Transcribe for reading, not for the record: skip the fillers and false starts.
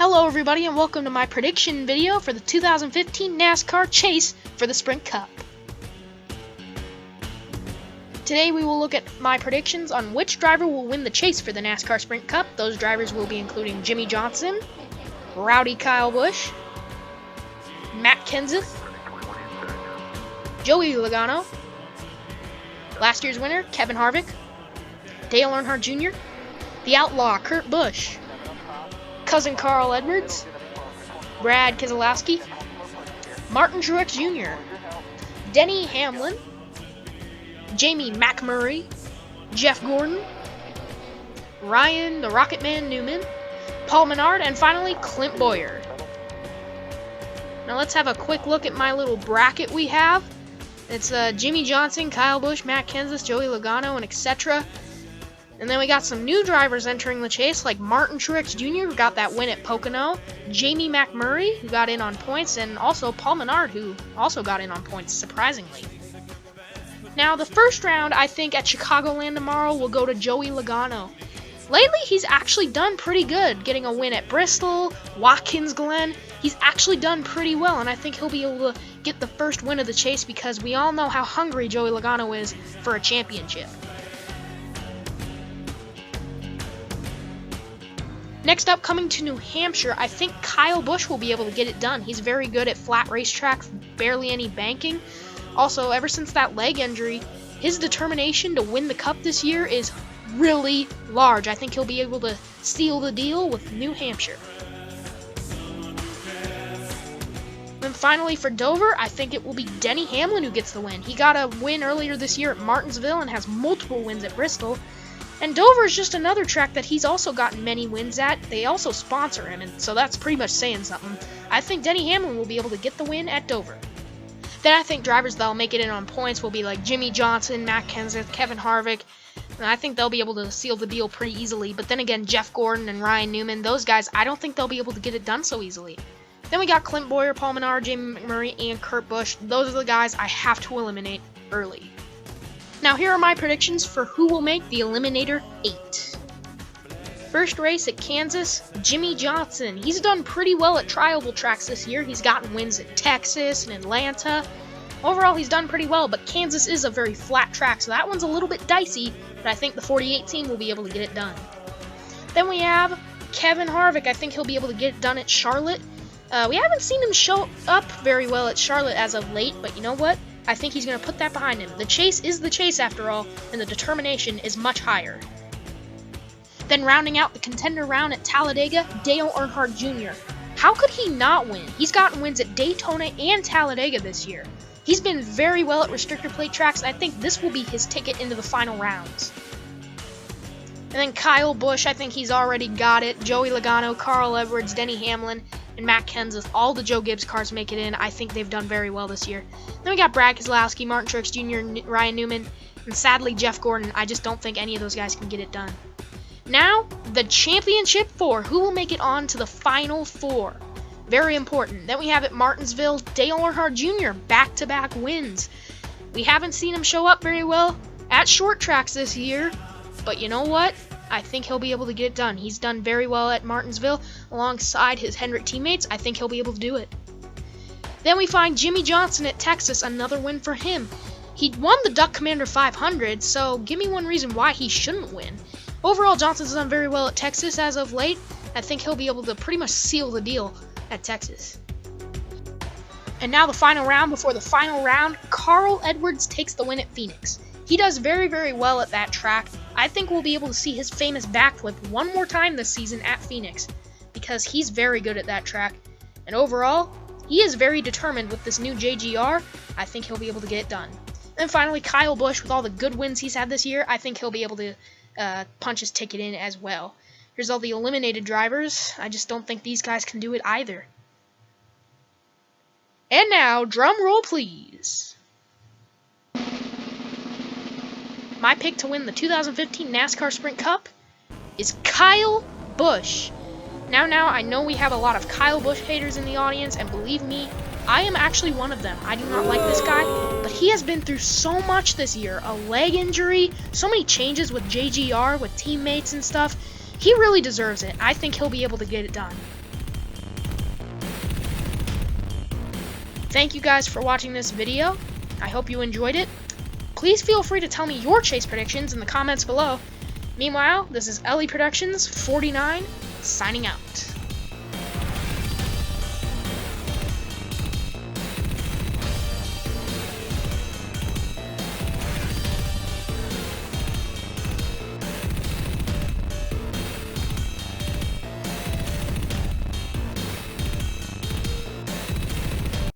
Hello everybody and welcome to my prediction video for the 2015 NASCAR Chase for the Sprint Cup. Today we will look at my predictions on which driver will win the chase for the NASCAR Sprint Cup. Those drivers will be including Jimmie Johnson, Rowdy Kyle Busch, Matt Kenseth, Joey Logano, last year's winner Kevin Harvick, Dale Earnhardt Jr., the Outlaw Kurt Busch, Cousin Carl Edwards, Brad Keselowski, Martin Truex Jr., Denny Hamlin, Jamie McMurray, Jeff Gordon, Ryan the Rocket Man Newman, Paul Menard, and finally Clint Bowyer. Now let's have a quick look at my little bracket we have. It's Jimmie Johnson, Kyle Busch, Matt Kenseth, Joey Logano, and etc. And then we got some new drivers entering the chase, like Martin Truex Jr., who got that win at Pocono, Jamie McMurray, who got in on points, and also Paul Menard, who also got in on points, surprisingly. Now, the first round, I think, at Chicagoland tomorrow will go to Joey Logano. Lately, he's actually done pretty good, getting a win at Bristol, Watkins Glen. He's actually done pretty well, and I think he'll be able to get the first win of the chase because we all know how hungry Joey Logano is for a championship. Next up, coming to New Hampshire, I think Kyle Busch will be able to get it done. He's very good at flat racetracks, barely any banking. Also, ever since that leg injury, his determination to win the Cup this year is really large. I think he'll be able to seal the deal with New Hampshire. And finally for Dover, I think it will be Denny Hamlin who gets the win. He got a win earlier this year at Martinsville and has multiple wins at Bristol. And Dover is just another track that he's also gotten many wins at. They also sponsor him, and so that's pretty much saying something. I think Denny Hamlin will be able to get the win at Dover. Then I think drivers that'll make it in on points will be like Jimmie Johnson, Matt Kenseth, Kevin Harvick. And I think they'll be able to seal the deal pretty easily. But then again, Jeff Gordon and Ryan Newman, those guys, I don't think they'll be able to get it done so easily. Then we got Clint Bowyer, Paul Menard, Jamie McMurray, and Kurt Busch. Those are the guys I have to eliminate early. Now here are my predictions for who will make the Eliminator 8. First race at Kansas, Jimmie Johnson. He's done pretty well at triable tracks this year. He's gotten wins at Texas and Atlanta. Overall, he's done pretty well, but Kansas is a very flat track, so that one's a little bit dicey, but I think the 48 team will be able to get it done. Then we have Kevin Harvick. I think he'll be able to get it done at Charlotte. We haven't seen him show up very well at Charlotte as of late, but you know what? I think he's going to put that behind him. The chase is the chase after all, and the determination is much higher. Then rounding out the contender round at Talladega, Dale Earnhardt Jr. How could he not win? He's gotten wins at Daytona and Talladega this year. He's been very well at restrictor plate tracks, and I think this will be his ticket into the final rounds. And then Kyle Busch, I think he's already got it. Joey Logano, Carl Edwards, Denny Hamlin, and Matt Kenseth, all the Joe Gibbs cars make it in. I think they've done very well this year. Then we got Brad Keselowski, Martin Truex Jr., and Ryan Newman, and sadly Jeff Gordon. I just don't think any of those guys can get it done. Now, the championship 4. Who will make it on to the final 4? Very important. Then we have at Martinsville, Dale Earnhardt Jr., back-to-back wins. We haven't seen him show up very well at short tracks this year, but you know what? I think he'll be able to get it done. He's done very well at Martinsville alongside his Hendrick teammates. I think he'll be able to do it. Then we find Jimmie Johnson at Texas, another win for him. He won the Duck Commander 500, so give me one reason why he shouldn't win. Overall, Johnson's done very well at Texas as of late. I think he'll be able to pretty much seal the deal at Texas. And now the final round. Before the final round, Carl Edwards takes the win at Phoenix. He does very, very well at that track. I think we'll be able to see his famous backflip one more time this season at Phoenix because he's very good at that track. And overall, he is very determined with this new JGR. I think he'll be able to get it done. And finally, Kyle Busch, with all the good wins he's had this year, I think he'll be able to punch his ticket in as well. Here's all the eliminated drivers. I just don't think these guys can do it either. And now, drum roll please. My pick to win the 2015 NASCAR Sprint Cup is Kyle Busch. Now, I know we have a lot of Kyle Busch haters in the audience, and believe me, I am actually one of them. I do not like this guy, but he has been through so much this year. A leg injury, so many changes with JGR, with teammates and stuff. He really deserves it. I think he'll be able to get it done. Thank you guys for watching this video. I hope you enjoyed it. Please feel free to tell me your chase predictions in the comments below. Meanwhile, this is Ellie Productions 49 signing out.